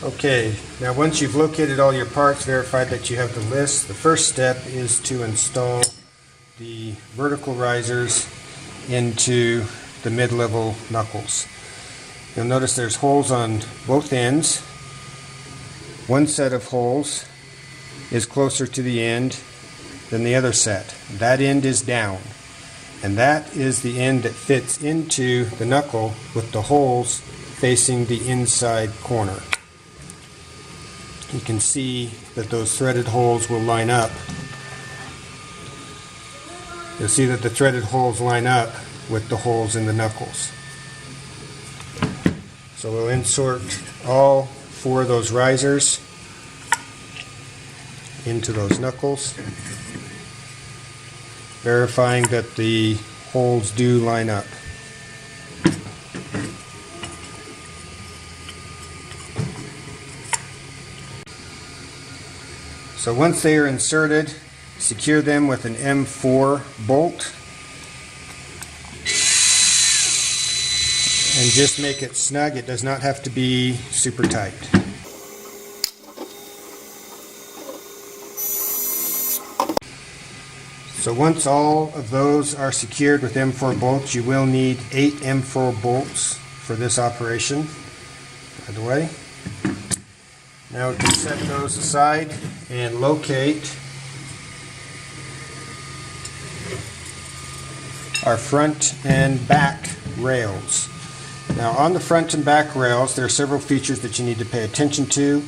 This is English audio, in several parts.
Okay, now once you've located all your parts, verified that you have the list, the first step is to install the vertical risers into the mid-level knuckles. You'll notice there's holes on both ends. One set of holes is closer to the end than the other set. That end is down, and that is the end that fits into the knuckle with the holes facing the inside corner. You can see that those threaded holes will line up. You'll see that the threaded holes line up with the holes in the knuckles. So we'll insert all four of those risers into those knuckles, verifying that the holes do line up. So once they are inserted, secure them with an M4 bolt and just make it snug. It does not have to be super tight. So once all of those are secured with M4 bolts, you will need 8 M4 bolts for this operation, by the way. Now we can set those aside and locate our front and back rails. Now on the front and back rails, there are several features that you need to pay attention to.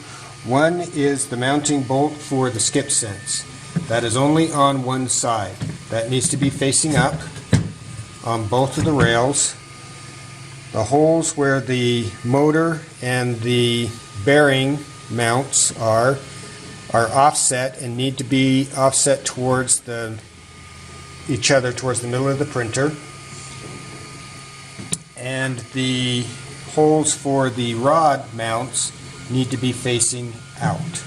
One is the mounting bolt for the skip sense. That is only on one side. That needs to be facing up on both of the rails. The holes where the motor and the bearing mounts are offset and need to be offset towards each other towards the middle of the printer. And the holes for the rod mounts need to be facing out.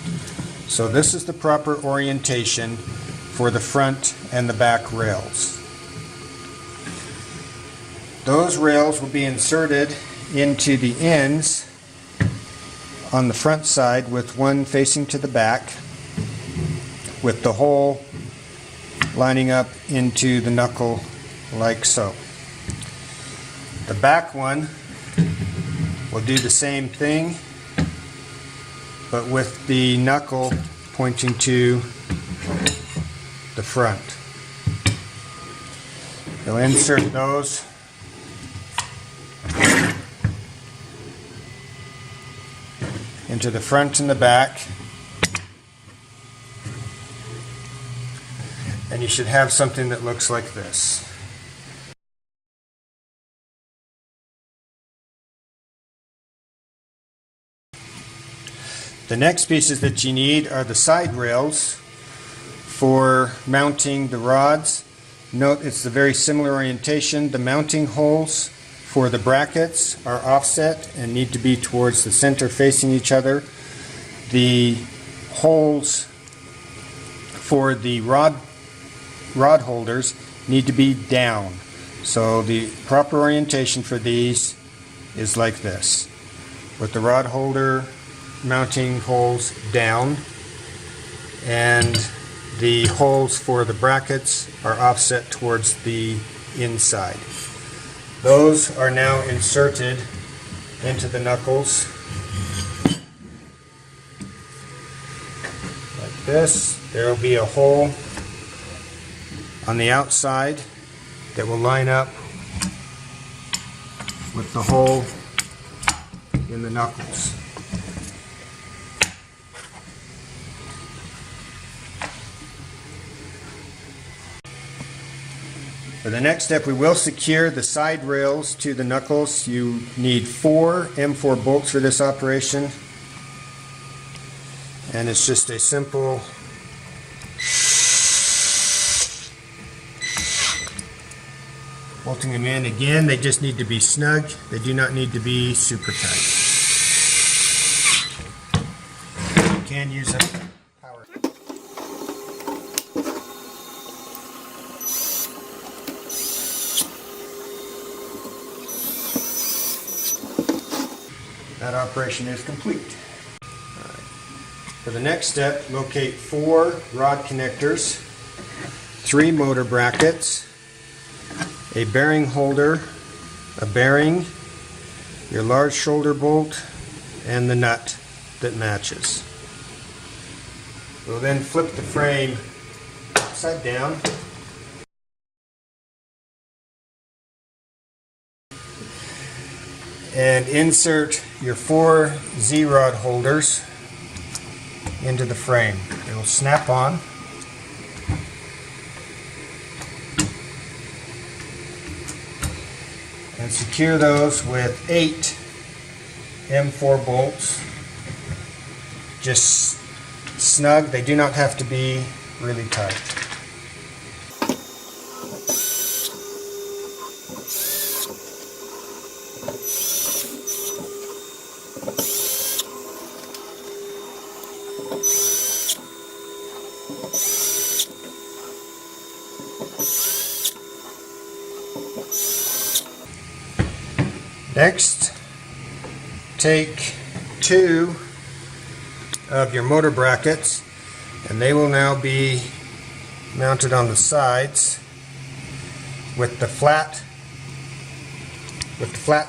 So this is the proper orientation for the front and the back rails. Those rails will be inserted into the ends on the front side with one facing to the back, with the hole lining up into the knuckle like so. The back one will do the same thing, but with the knuckle pointing to the front. You'll insert those into the front and the back, and you should have something that looks like this. The next pieces that you need are the side rails for mounting the rods. Note it's a very similar orientation. The mounting holes for the brackets are offset and need to be towards the center facing each other. The holes for the rod holders need to be down. So the proper orientation for these is like this, with the rod holder mounting holes down, and the holes for the brackets are offset towards the inside. Those are now inserted into the knuckles like this. There will be a hole on the outside that will line up with the hole in the knuckles. For the next step, we will secure the side rails to the knuckles. You need 4 M4 bolts for this operation, and it's just a simple bolting them in. Again, they just need to be snug. They do not need to be super tight. You can use a power. That operation is complete. For the next step, locate 4 rod connectors, 3 motor brackets, a bearing holder, a bearing, your large shoulder bolt, and the nut that matches. We'll then flip the frame upside down and insert your 4 Z-rod holders into the frame. They will snap on. And secure those with 8 M4 bolts. Just snug. They do not have to be really tight. Next, take 2 of your motor brackets, and they will now be mounted on the sides with the flat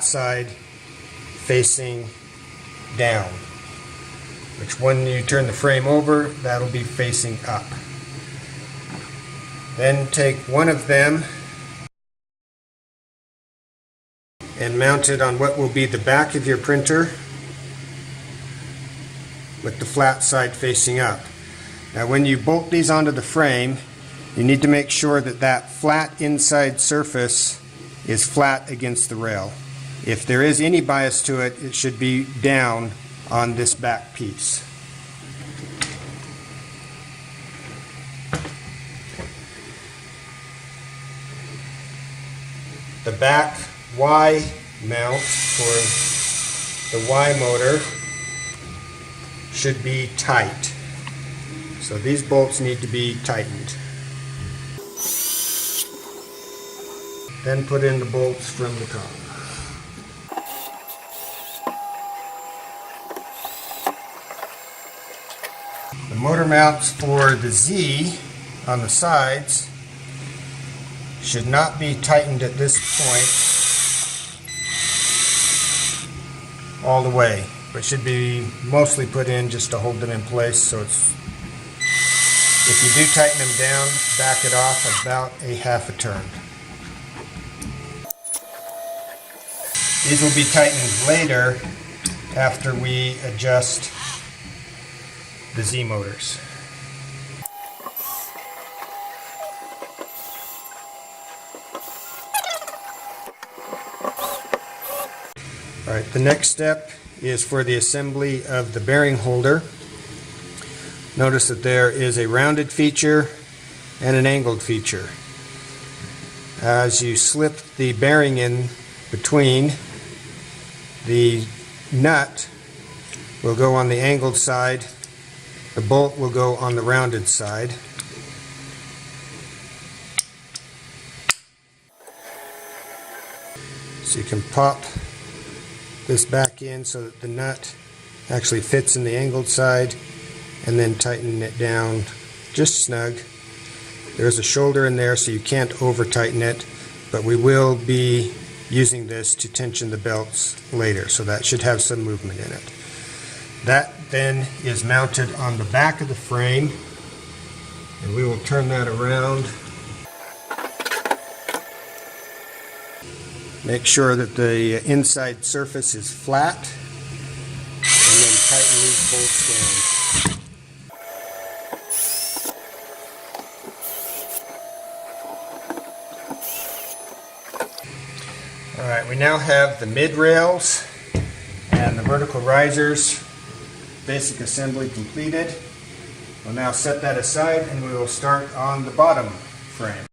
side facing down, which when you turn the frame over, that'll be facing up. Then take one of them and mount it on what will be the back of your printer with the flat side facing up. Now when you bolt these onto the frame, you need to make sure that that flat inside surface is flat against the rail. If there is any bias to it, it should be down on this back piece. The back Y mount for the Y motor should be tight. So these bolts need to be tightened. Then put in the bolts from the top. The motor mounts for the Z on the sides should not be tightened at this point all the way, but should be mostly put in just to hold them in place. So it's, if you do tighten them down, back it off about a half a turn. These will be tightened later after we adjust the Z motors. Alright, the next step is for the assembly of the bearing holder. Notice that there is a rounded feature and an angled feature. As you slip the bearing in between, the nut will go on the angled side, the bolt will go on the rounded side. So you can pop this back in so that the nut actually fits in the angled side, and then tighten it down just snug. There's a shoulder in there, so you can't over tighten it, but we will be using this to tension the belts later, so that should have some movement in it. That then is mounted on the back of the frame, and we will turn that around. Make sure that the inside surface is flat, and then tighten these bolts down. Alright, we now have the mid rails and the vertical risers basic assembly completed. We'll now set that aside and we will start on the bottom frame.